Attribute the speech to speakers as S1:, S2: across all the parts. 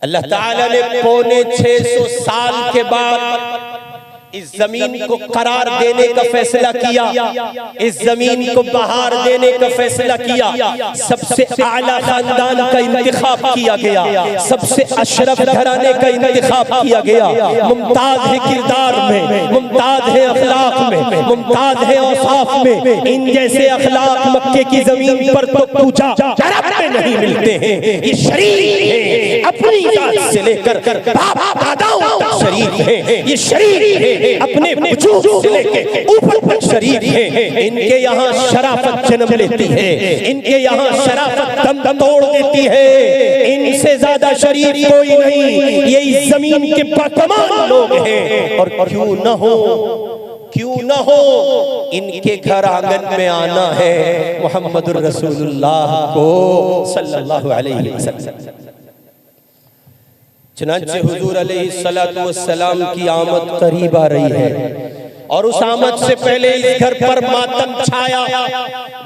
S1: अल्लाह ताला ने 650 साल के बाद इस जमीन को करार देने का फैसला किया, इस जमीन को बहार देने का फैसला किया। सबसे आला खानदान का इंतखाब किया गया, सबसे अशरफ घराने का इंतखाब किया गया। मुमताज है किरदार में, मुमताज है अखलाक में, मुमताज है औसाफ में। इन जैसे अखलाक मक्के की जमीन पर तो पूछा अरब में नहीं मिलते हैं। ये शरीफ है, अपनी जात से लेकर बाप दादाओं तक शरीफ है। ये शरीफ है, अपने वजूद से लेके ऊपर तक शरीफ है। इनके यहाँ शराफत जन्म लेती है, इनके यहाँ शराफत दम तोड़ देती है। इनसे ज्यादा शरीफ कोई नहीं। ये इस जमीन के बाकमाल लोग हैं। और क्यों न हो, क्यों न हो, इनके घर आंगन में आना है मुहम्मदुर रसूलुल्लाह को सल्लल्लाहु अलैहि वसल्लम। चनांचे हुजूर अलैहिस्सलातु वस्सलाम की आमद करीब आ रही है और उस आमद से पहले इस घर पर मातम छाया।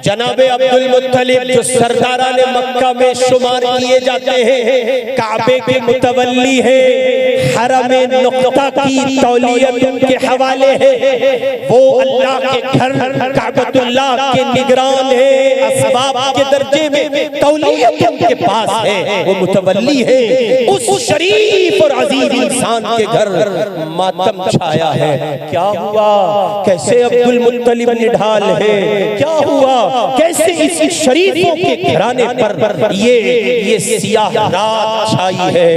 S1: जनाबे अब्दुल मुत्तलिब जो सरदाराने मक्का में शुमार किए जाते हैं, काबे के मुतवल्ली है, हरमे नुक्ता की तौलियत उनके हवाले है। वो अल्लाह के घर काबतुल्लाह के निगरान है, असबाब के दर्जे में तौलियत उनके पास है, वो मुतवल्ली है। उस शरीफ और अजीज इंसान के घर मातम छाया है। क्या हुआ? कैसे अब्दुल मुत्तलिब निढाल है? क्या हुआ? कैसे इस शरीफों के घराने पर ये सियाह रात छाई है?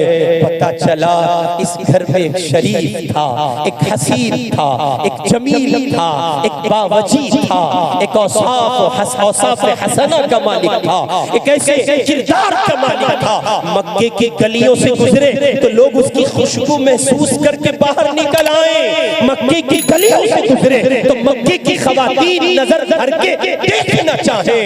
S1: पता चला इस घर में एक शरीफ था, एक हसीन था, एक जमील था, एक बावजी था, एक औसाफ हसना का मालिक था, एक ऐसे किरदार का मालिक था। मक्के की गलियों से गुजरे तो लोग उसकी खुशबू महसूस करके बाहर निकल आए। मक्के की गलियों से गुजरे तो मक्के की खवातीन नजर भर के देखना चाहे।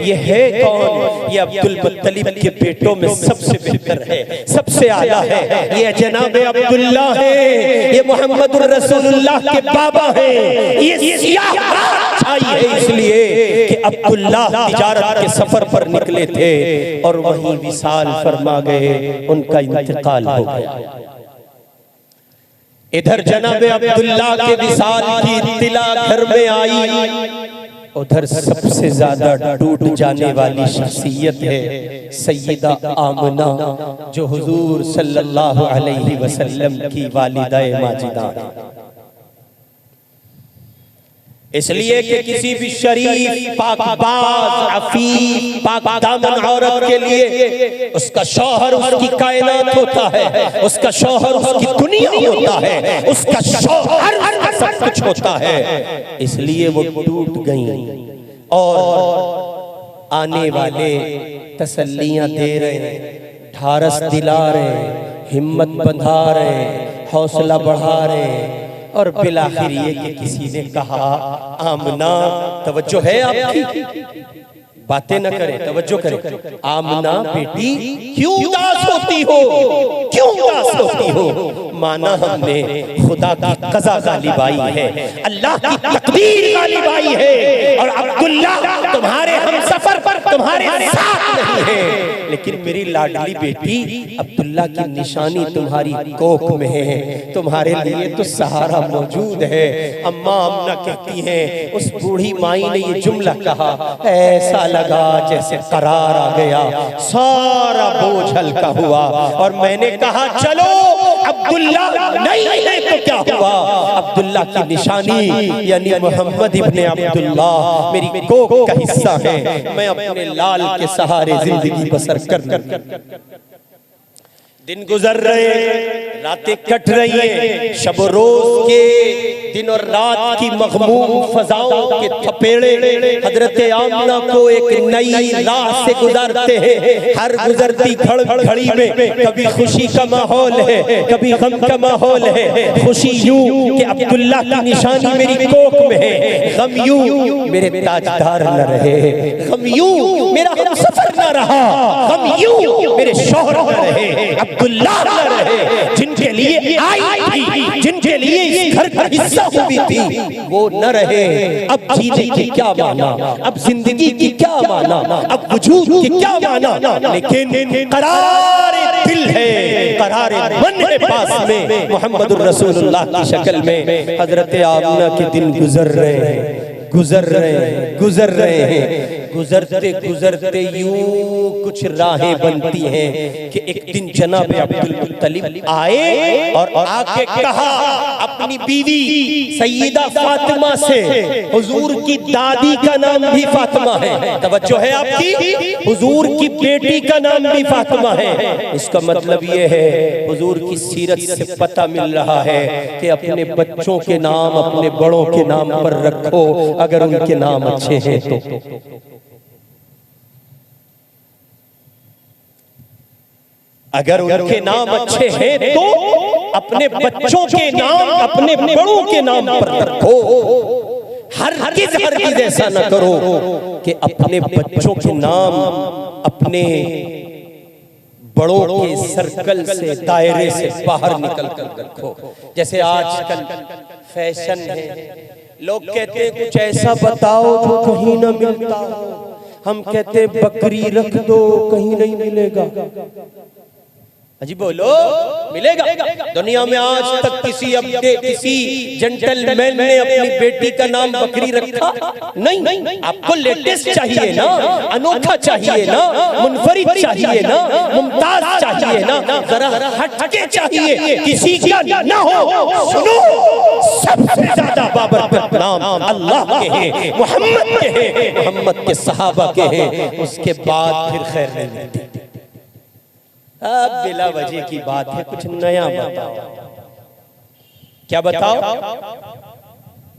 S1: ये है कौन? ये अब्दुल मुत्तलिब के बेटों में सबसे बेहतर है, सबसे आला है। ये जनाबे अब्दुल्ला है, ये मुहम्मदुर रसूलुल्लाह के बाबा हैं। ये सियाह रात छाई है इसलिए कि अब्दुल्ला तिजारत के सफर पर निकले थे और वहीं विसाल फरमा गए, उनका इंतकाल हो गया। इधर जनाबे अब्दुल्ला के विसाल की इत्तिला घर में आई, उधर सबसे ज्यादा टूट जाने वाली शख्सियत है सैयदा आमना, जो हुजूर सल्लल्लाहु अलैहि वसल्लम की वालिदा माजिदा। इसलिए कि किसी भी शरीफ पाकबाज अफीफ पाकदामन औरत के लिए उसका शौहर उसकी कायनात होता है, उसका शौहर उसकी दुनिया होता है, उसका शौहर सब कुछ होता है। इसलिए वो टूट गई और आने वाले तसल्लियां दे रहे, ढारस दिला रहे, हिम्मत बंधा रहे, हौसला बढ़ा रहे। और बिलाखिर ये कि किसी ने कहा, आमना तवज्जो है आपकी, बातें न करें, तवज्जो करें। आमना बेटी क्यों उदास होती हो, क्यों उदास होती हो? माना हमने खुदा की कज़ा गालिब आई है, अल्लाह की तकदीर गालिब आई है और अब्दुल्ला तुम्हारे हमसफर पर तुम्हारे साथ नहीं है। लेकिन मेरी लाडली बेटी, अब्दुल्ला की निशानी तुम्हारी कोख में है, तुम्हारे लिए तो सहारा मौजूद है। अम्मा आमना कहती हैं, उस बूढ़ी माई ने ये जुमला कहा, ऐसा लगा जैसे करार आ गया, सारा बोझ हल्का हुआ। और मैंने कहा चलो अब्दुल्ला नहीं तो क्या हुआ? अब्दुल्ला की निशानी यानी मोहम्मद इब्ने अब्दुल्ला मेरी कोख का हिस्सा है। मैं अपने लाल के सहारे जिंदगी बसर कर दिन गुजर रहे, रातें कट रही हैं, शब रोज के दिन और रात की मखमूम फजाओं के थपेड़े हजरत आमना को एक नई राह से गुजारते हैं। हर गुजरती घड़ी में कभी खुशी का माहौल है, कभी गम का माहौल है। खुशी यूं कि अब्दुल्ला की निशानी मेरी कोख में है, गम यूं मेरे ताजदार न रहे, गम यूं मेरा हमसफर न रहा, गम यूं मेरे शौहर न रहे, अब्दुल्ला न रहे। जिनके लिए आई थी, जिनके लिए इस घर का हिस्सा हुई थी, वो न रहे। अब जीने की क्या माना, अब जिंदगी की क्या माना, अब वजूद की क्या माना। लेकिन करार दिल है, मज़ार मन है पास में, मोहम्मदुर रसूलुल्लाह की शक्ल में हजरत आमिना के दिन गुजर रहे हैं, गुजर रहे हैं, गुजर रहे हैं। गुजरते गुजरते यूं कुछ राहें बनती हैं कि एक दिन जनाब अब्दुल मुत्तलिब आए और आके कहा अपनी बीवी सैयदा फातिमा से, हुजूर की दादी का नाम भी फातिमा है, तवज्जो है आपकी, हुजूर की बेटी का नाम भी फातिमा है। इसका मतलब ये है हुजूर की सीरत से पता मिल रहा है कि अपने बच्चों के नाम अपने बड़ों के नाम पर रखो अगर उनके नाम अच्छे हैं तो। अगर उनके नाम अच्छे हैं तो अपने बच्चों के नाम अपने बड़ों के नाम पर रखो। हरगिज़ ऐसा न करो कि अपने बच्चों के नाम अपने बड़ों के सर्कल से, दायरे से बाहर निकल कर रखो। जैसे आजकल फैशन है, लोग कहते हैं कुछ ऐसा बताओ जो कहीं ना मिलता हो। हम कहते हैं बकरी रख दो, कहीं नहीं मिलेगा। अजी बोलो, मिलेगा? दुनिया में आज तक किसी जेंटलमैन ने अपनी बेटी का नाम बकरी रखा? नहीं। आपको लेटेस्ट चाहिए ना, अनोखा चाहिए ना, मुनफरिद चाहिए ना, मुमताज चाहिए ना, जरा हटके चाहिए, किसी का ना हो। सुनो, सबसे ज्यादा बाबरकत नाम अल्लाह के हैं, मोहम्मद के हैं, मोहम्मद के सहाबा के हैं, उसके बाद फिर खैर नहीं मिलती। अब बिला वजह की बात है, कुछ नया बताओ। क्या बताओ?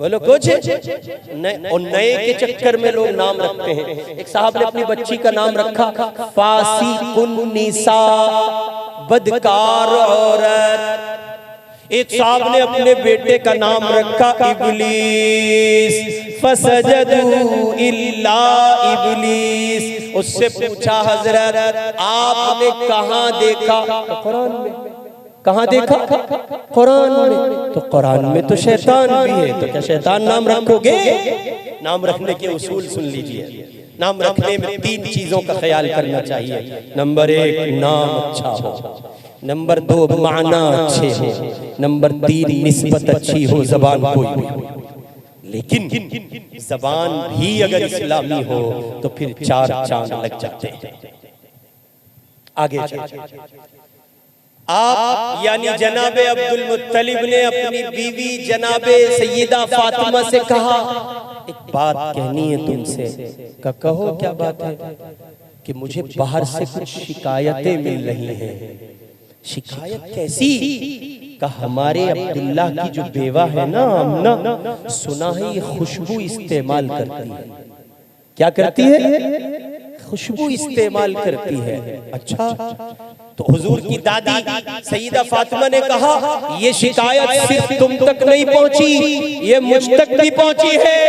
S1: बोलो कुछ। और नए के चक्कर में लोग नाम रखते हैं। एक साहब ने अपनी बच्ची का नाम रखा फासिकुन्निसा, बदकार औरत। एक साहब ने अपने बेटे का नाम रखा इब्लीस, फसजदू इल्ला इब्लीस। उससे पूछा हजरत आपने कहाँ देखा? कुरान में। कहाँ देखा? कुरान में। तो कुरान में तो शैतान भी है, तो क्या शैतान नाम रखोगे? नाम रखने के उसूल सुन लीजिए। नाम रखने में 3 चीजों का ख्याल करना चाहिए। नंबर 1, नाम अच्छा हो। नंबर 2, माना अच्छे हो। नंबर 3, निस्बत अच्छी हो, जबान कोई भी हो। लेकिन जबान भी अगर इस्लामी हो तो फिर 4 चांद लग जाते हैं। आगे आप यानी जनाबे अब्दुल मुत्तलिब ने अपनी बीवी जनाबे सैयदा फातिमा से कहा, एक बात कहनी है तुमसे। कहो क्या बात है? कि मुझे बाहर से कुछ शिकायतें मिल रही हैं। शिकायत कैसी? का हमारे अब्दुल्ला की जो बेवा है ना आमना, सुना है ये खुशबू इस्तेमाल करती है। क्या करती है? खुशबू इस्तेमाल करती है। अच्छा, तो हुजूर की दादी सईदा फातिमा ने कहा ये शिकायत सिर्फ तुम तक नहीं पहुंची, ये मुझ तक भी पहुंची है।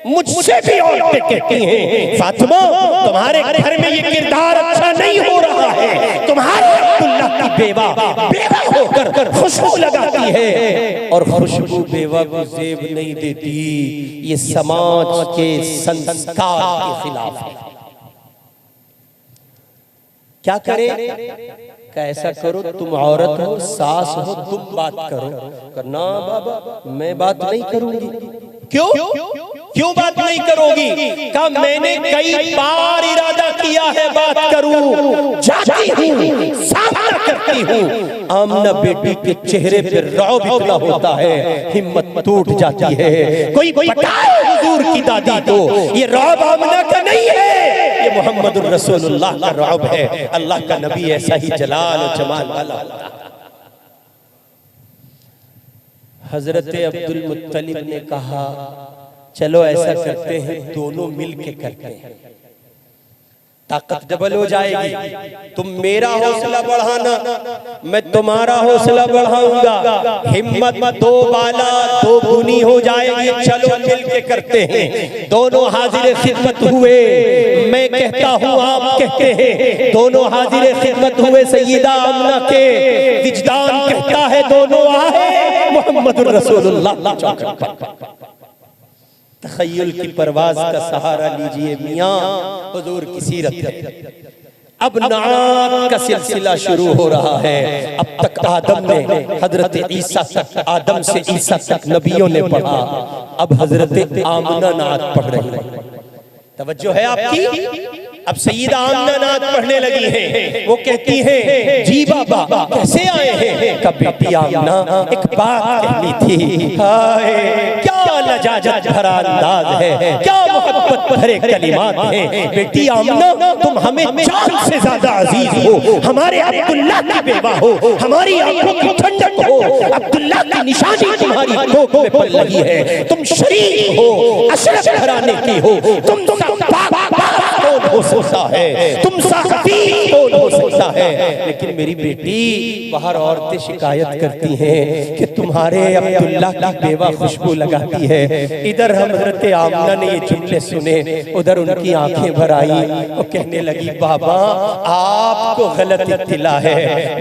S1: मुझसे भी औरतें कहती हैं फातिमा तुम्हारे घर में ये किरदार अच्छा नहीं हो रहा है, तुम्हारे अब्दुल्ला की बेवा होकर खुशबू लगाती है और खुशबू बेवा को जेब नहीं देती। ये समाज के संस्कार के खिलाफ है। क्या करे? कैसा करो? तुम औरत हो, सास हो, तुम बात करो। करना बाबा मैं बात नहीं करूंगी। क्यों बात नहीं करोगी? कहा मैंने कई बार इरादा किया है बात करूं, जाती हूं, सामना करती हूं। आमना बेटी के चेहरे पे रौब इतना होता है, हिम्मत टूट जाती है। कोई बताए हुजूर की दादी को ये रौब आमना का नहीं है, ये मोहम्मदुर रसूलुल्लाह का रौब है। अल्लाह का नबी ऐसा ही जलाल और जमाल वाला होता है। हजरत अब्दुल मुत्तलिब ने कहा चलो ऐसा करते हैं, दोनों मिलके करते हैं, ताकत डबल हो जाएगी। तुम मेरा हौसला बढ़ाना, मैं तुम्हारा हौसला बढ़ाऊंगा, हिम्मत 2 बाला 2 गुनी हो जाएगी। चलो मिलके करते हैं। दोनों हाजिर खिदमत हुए, मैं कहता हूँ आप कहते हैं, दोनों हाजिर खिदमत हुए। सैयदा आमना के विजदान कहता है दोनों आए मोहम्मदुर रसूलुल्लाह चौखट पर। तखय्युल की परवाज का सहारा लीजिए मियां, हुजूर की सीरत है। अब नात का सिलसिला शुरू हो रहा है। अब तक आदम ने हजरत ईसा तक, आदम से ईसा तक नबियों ने पढ़ा, अब हजरत आमना नात पढ़ रही है। तवज्जो है आपकी। अब सईदा आमना नात पढ़ने लगी हैं। वो कहती हैं, जी बाबा कैसे आए हैं? कब बेटी आमना एक बात कहनी थी। हाय क्या लजाजत भरा अंदाज है, क्या मोहब्बत भरे कलिमात हैं। बेटी आमना तुम हमें जान से ज्यादा अजीज हो, हमारे अब्दुल्ला की बेवा हो, हमारी आंखों की ठंडक हो, अब्दुल्ला की निशानी तुम्हारी कोख में पल रही है। तुम शरीफ हो, अशरफ घराने की हो, तुम हो सकता है, तुम साखी हो सकता है। लेकिन मेरी बेटी, बाहर औरतें शिकायत करती हैं कि तुम्हारे अब्दुल्ला की बेवा खुशबू लगाती है। इधर हज़रत आमना ने ये जुमले सुने, उधर उनकी आंखें भर आई। वो कहने लगी, बाबा आपको गलत इत्तिला है,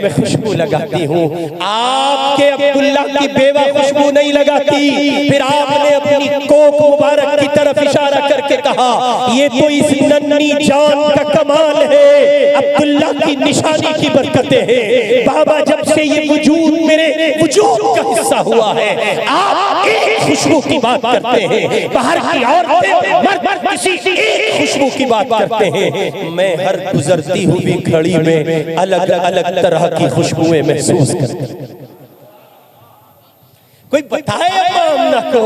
S1: मैं खुशबू लगाती हूँ, आपके अब्दुल्ला की बेवा खुशबू नहीं लगाती। फिर आपने अपनी कोक मुबारक की तरफ इशारा करके कहा, ये तो इस नन्ही जान का कमाल है, अब्दुल्ला की निशानी की बरकतें हैं। बाबा जब से ये वजूद मेरे वजूद का हिस्सा हुआ है, आप एक खुशबू की बात करते हैं, बाहर की औरतें मर्द किसी एक खुशबू की बात करते हैं। मैं हर गुजरती हुई घड़ी में अलग अलग तरह की खुशबुएं महसूस करती हूं। कोई बताए आमना को,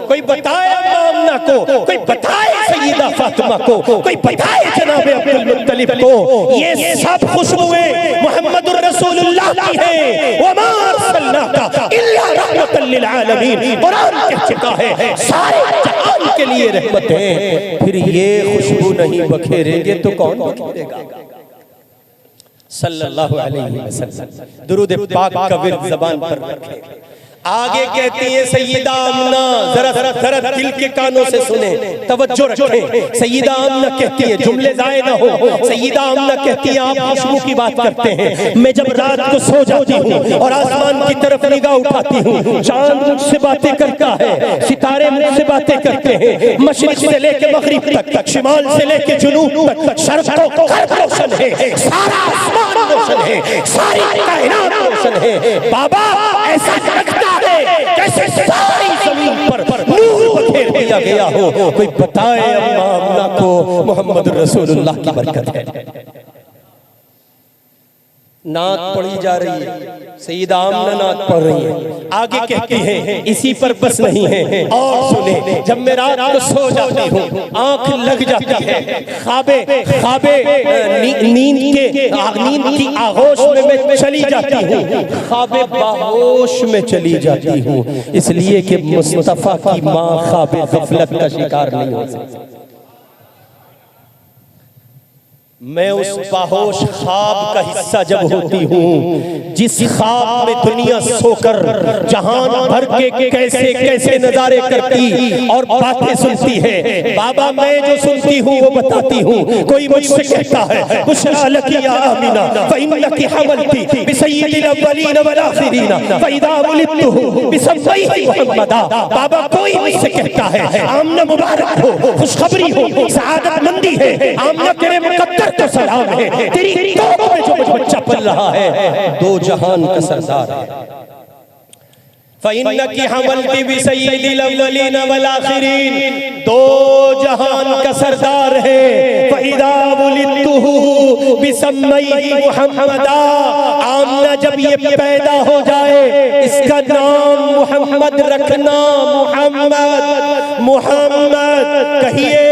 S1: कोई बताए आमना को, कोई बताए सैयदा फातिमा को, कोई बताए जनाब अब्दुल मुत्तलिब को, ये सब खुशबुएं मोहम्मदुर रसूलुल्लाह की हैं। वमा अरसलनाका इल्ला रहमतल लिल आलमीन, कुरान कह चुका है सारे जहान के लिए रहमत है। फिर ये खुशबू नहीं बखेरेंगे तो कौन बखेरेगा? सल्लल्लाहु अलैहि वसल्लम दुरूद पाक का विर्द ज़बान पर रखें। आगे कहती है सैयदा आमना, जरा दिल के कानों से सुने, तवज्जो रखें। सैयदा आमना कहती है, जुमले जाए ना हो, सैयदा आमना कहती है, आप खुशबू की बात करते हैं, मैं जब रात को सो जाती हूँ और आसमान की तरफ निगाह उठाती हूँ, चांद मुझसे बातें करता है, सितारे मुझसे बातें करते हैं, मशरिक से लेके मगरिब तक, शिमाल से लेके जुनूब तक, शर्क़ तो गर्ब रोशन है, सारा आसमान रोशन है, सारी कायनात रोशन है। बाबा ऐसा लगता कैसे सारी जमीन पर नूर बखेर दिया गया हो। कोई बताए अम्मा आमना को मोहम्मद रसूलुल्लाह की बरकत है। नात पढ़ी जा रही है, सैयदा आमना नात पढ़ रही है। आगे कहती है, इसी पर बस नहीं है, और सुने, जब मैं रात को सो जाती हूँ, आंख लग जाती है, ख्वाबे नींद की आगोश में मैं चली जाती हूँ, ख्वाबे बाहोश में चली जाती हूँ, इसलिए कि मुस्तफा की माँ ख्वाबे गफलत का शिकार नहीं हो सकती। मैं उस बाहोश ख्वाब का हिस्सा जब होती हूँ, जिस ख्वाब में दुनिया सोकर जहान भर के कैसे कैसे नजारे करती और बातें सुनती है, बाबा मैं जो सुनती हूँ वो बताती हूँ। कोई मुझसे कहता है, बुशरा लकी या आमिना फइन्नकी हमलती बिसय्यिदिल अव्वलीन वल आखिरीन फइदा वलिदतुहु बिसम्मैहि मुहम्मदा। बाबा कोई मुझसे कहता है, आमना मुबारक हो, खुशखबरी हो, सआदतमंदी है, आमना तेरे मुकद्दर तो सलाम है, तेरी कोख में जो बच्चा पल रहा है दो जहान का सरदार है। फ़इन्नकी हमलती बिसय्यिदिल अव्वलीन वल आखिरीन, दो जहान का सरदार है। फ़इदा वलिदतुहु बिसम्मैहि मुहम्मदा, आमना जब ये पैदा हो जाए इसका नाम मुहम्मद रखना। मुहम्मद मुहम्मद कहिए,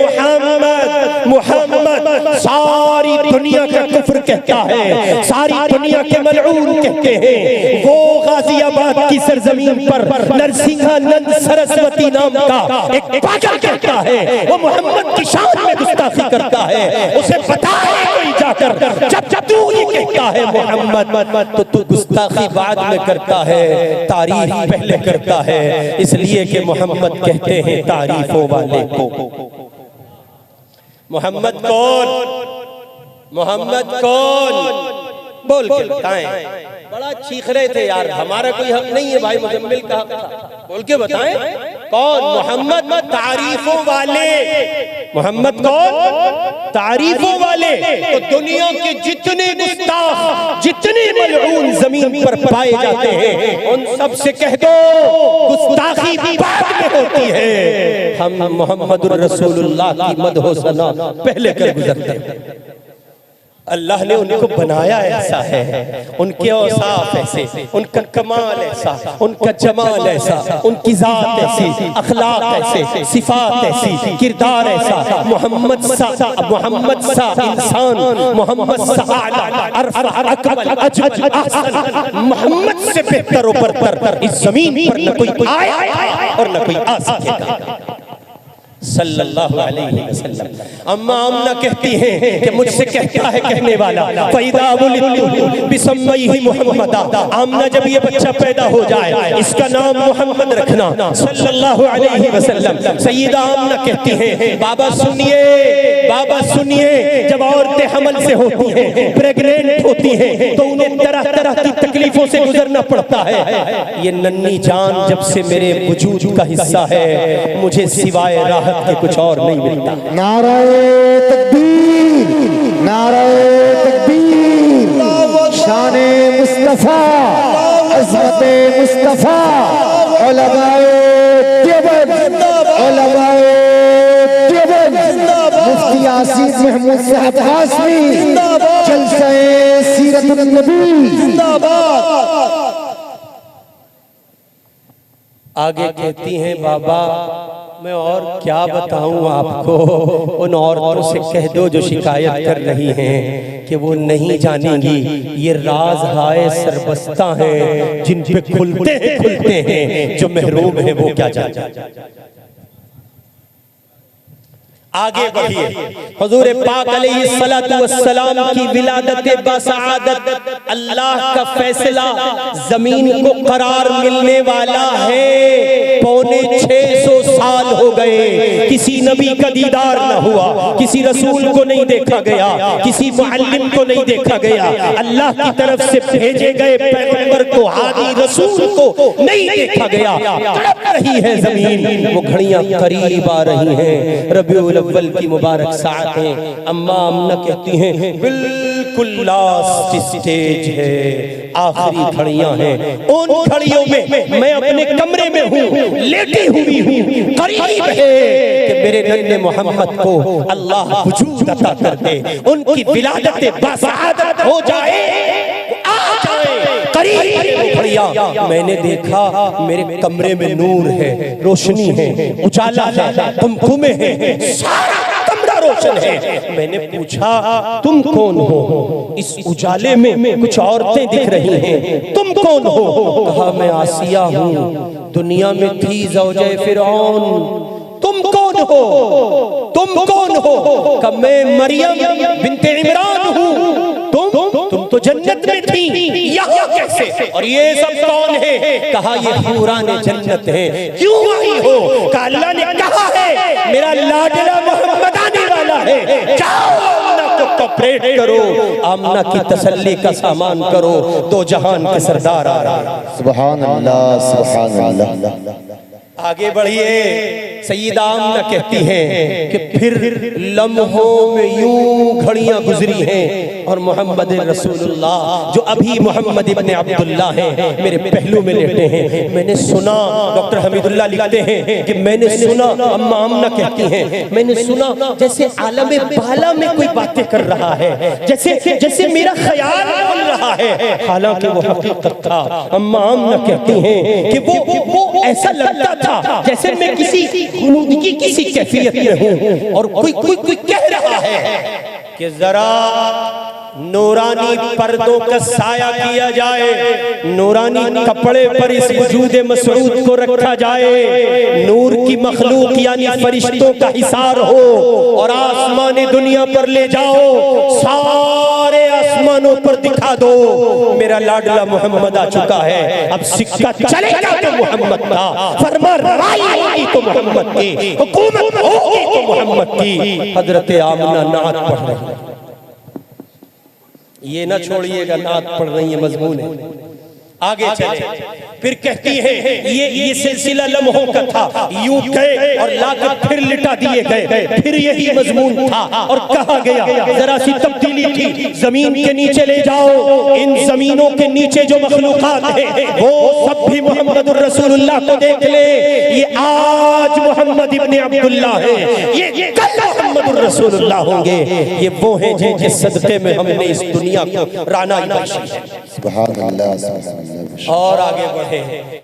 S1: मुहम्मद मुहम्मद। सारी दुनिया का कुफ्र कहता है, सारी दुनिया के मलऊन कहते हैं। वो गाजियाबाद की सरजमीन पर नरसिंहानंद सरस्वती नाम का एक पागल कहता है, वो मोहम्मद की शान में गुस्ताखी करता है। उसे बताए कोई जाकर, जब तू ये कहता है मोहम्मद, तो तू गुस्ताखी बाद में करता है, तारीफ पहले करता है, इसलिए कि मोहम्मद कहते हैं तारीफों वाले को। मोहम्मद कौन? मोहम्मद कौन? बोल के बताएं। बड़ा चीख रहे थे यार, हमारा कोई हक नहीं है भाई, मुजम्मिल का हक था, बोल के बताएं कौन? मोहम्मद तारीफों वाले मोहम्मद कौन? तारीफों वाले। तो दुनिया के जितने गुस्ताख, जितने मलऊन जमीन पर पाए जाते हैं, उन सब से कह दो गुस्ताखी बाद में होती है, हम मोहम्मदुर रसूलुल्लाह की मदह सना पहले कर गुजरते हैं। अल्लाह ने उनको बनाया ऐसा है, उनके औसाफ ऐसे, उनका कमाल ऐसा, उनका जमाल ऐसा, उनकी जात ऐसी, अखलाक ऐसे, सिफात ऐसी, किरदार ऐसा। मोहम्मद सा इंसान, मोहम्मद सा आला, अरफा, अकमल, अजमल, अहसन, मोहम्मद से बेहतर और बरतर इस जमीन पर न कोई आया और न कोई आ सकेगा। सल्लल्लाहु अलैहि वसल्लम। अम्मा आमना कहती हैं कि मुझसे कहता है कहने वाला, फैदा वुलिदतु बिसम्मिही मुहम्मदा, आमना जब ये बच्चा पैदा हो जाए इसका नाम मोहम्मद रखना, सल्लल्लाहु अलैहि वसल्लम। सैयदा आमना कहती हैं, बाबा सुनिए, जब औरतें हमल से होती हैं, प्रेग्नेंट होती हैं, तो उन्हें तरह तरह की तकलीफों से गुजरना पड़ता है। ये नन्ही जान जब से मेरे वजूद का हिस्सा है, मुझे सिवाय राहत के कुछ और नहीं मिलता।
S2: नाराए तकबीर, नाराए तकबीर, शाने मुस्तफा, अज़मते मुस्तफा, उलमाए देवबंद, उलमाए देवबंद, मुफ्ती आसिफ महमूद साहब हाशमी, जलसाए सीरतुन नबी जिंदाबाद।
S1: आगे कहती हैं, बाबा मैं और क्या बताऊं आपको, उन औरतों से कह दो जो शिकायत कर रही हैं कि वो नहीं जानेंगी ये राज हाय सरबस्ता हैं जिन पे खुलते हैं जो महरूम है वो क्या जाने। आगे बढ़िए, हुजूर पाक अलैहिस्सलातु वस्सलाम की विलादत बसआदत, अल्लाह का फैसला, जमीन को करार मिलने वाला है। पौने 600 साल हो गए, किसी नबी का दीदार न हुआ, किसी रसूल को नहीं देखा गया, किसी मुअल्लिम को नहीं देखा गया, अल्लाह की तरफ से भेजे गए पैगंबर को, हादी रसूल को नहीं देखा गया। तड़प रही है जमीन, वो घड़ियां करीब आ रही हैं, रबीउल अव्वल की मुबारक साअतें। अम्मा आमना कहती हैं, बिल्कुल लास्ट स्टेज है, आखिरी घड़ियां हैं। उन घड़ियों में मैं अपने कमरे में हूँ, लेटी हुई हूँ, करीब है कि मेरे नन्हे मोहम्मद को अल्लाह वजूद अता कर दे, उनकी विलादत बसआदत हो जाए, आ जाए करीब घड़ियां। मैंने देखा मेरे कमरे में नूर है, रोशनी है, उजाला है, कुमकुमे हैं, सारा कमरा रोशन है। मैंने पूछा तुम कौन हो? इस उजाले में कुछ औरतें दिख रही हैं, तुम कौन हो? कहा मैं आसिया हूँ, दुनिया में थी ज़ौजे फिरौन। तुम कौन हो? तुम कौन हो? कहा मैं मरियम बिन्ते इमरान हूँ। तुम तो जन्नत में थी, यहाँ कैसे? और ये सब कौन है? कहा ये हूराने जन्नत है। क्यों आई हो? कहा अल्लाह ने कहा है मेरा लाडला मोहम्मद आने वाला है, जाओ आमना को कॉपरेट करो, आमना की तसल्ली का सामान करो, दो जहान के सरदार आ रहा है।
S2: सुभान अल्लाह, सुभान अल्लाह।
S1: आगे बढ़िए, सैयदा आमना कहती हैं कि फिर लम्हों में यूं घड़ियां गुजरी हैं और मोहम्मद रसूलुल्लाह जो अभी मोहम्मद इब्ने अब्दुल्लाह हैं मेरे पहलू में लेटे हैं। मैंने सुना, डॉक्टर हमीदुल्लाह लिखते हैं कि मैंने सुना, अम्मा आमना कहती हैं मैंने सुना जैसे आलम बाला में कोई बातें कर रहा है, जैसे मेरा ख्याल बोल रहा है, हालांकि वो हकीकत था। अम्मा आमना कहती हैं कि वो ऐसा लगता था जैसे मैं किसी खुलूदगी किसी कैफियत में हूँ और कोई कह रहा है कि जरा नूरानी पर्दों का साया किया जाए, नूरानी कपड़े पर इस वजूद मसऊद को रखा जाए, नूर की मखलूक यानी फरिश्तों का हिसार हो और आसमानी दुनिया पर ले जाओ, सारे आसमानों पर दिखा दो मेरा लाडला मोहम्मद आ चुका है। अब सिक्का चलेगा तो मोहम्मद का, फरमा रवाई होगी तो मोहम्मद की, हुकूमत होगी तो मोहम्मद की। हजरत आमना नात पढ़ रही है, ये ना छोड़िएगा, नात पढ़ रही है, मजमून है। आगे चले, फिर कहती है ये सिलसिला लम्हों का था, यूं गए और लाकर फिर लिटा दिए गए, फिर यही मजमून था और कहा गया जरा सी तब्दीली थी, जमीन के नीचे ले जाओ, इन जमीनों के नीचे जो मखलूकात है वो सब भी मोहम्मद रसूलुल्लाह को देख ले, ये आज मोहम्मद इब्ने अब्दुल्लाह है, ये कल मोहम्मद रसूलुल्लाह होंगे, ये वो हैं जिनके सदक़े में हमने इस दुनिया को राना बख्शी है।
S2: सुभान अल्लाह, सुभान अल्लाह।
S1: और आगे बढ़े।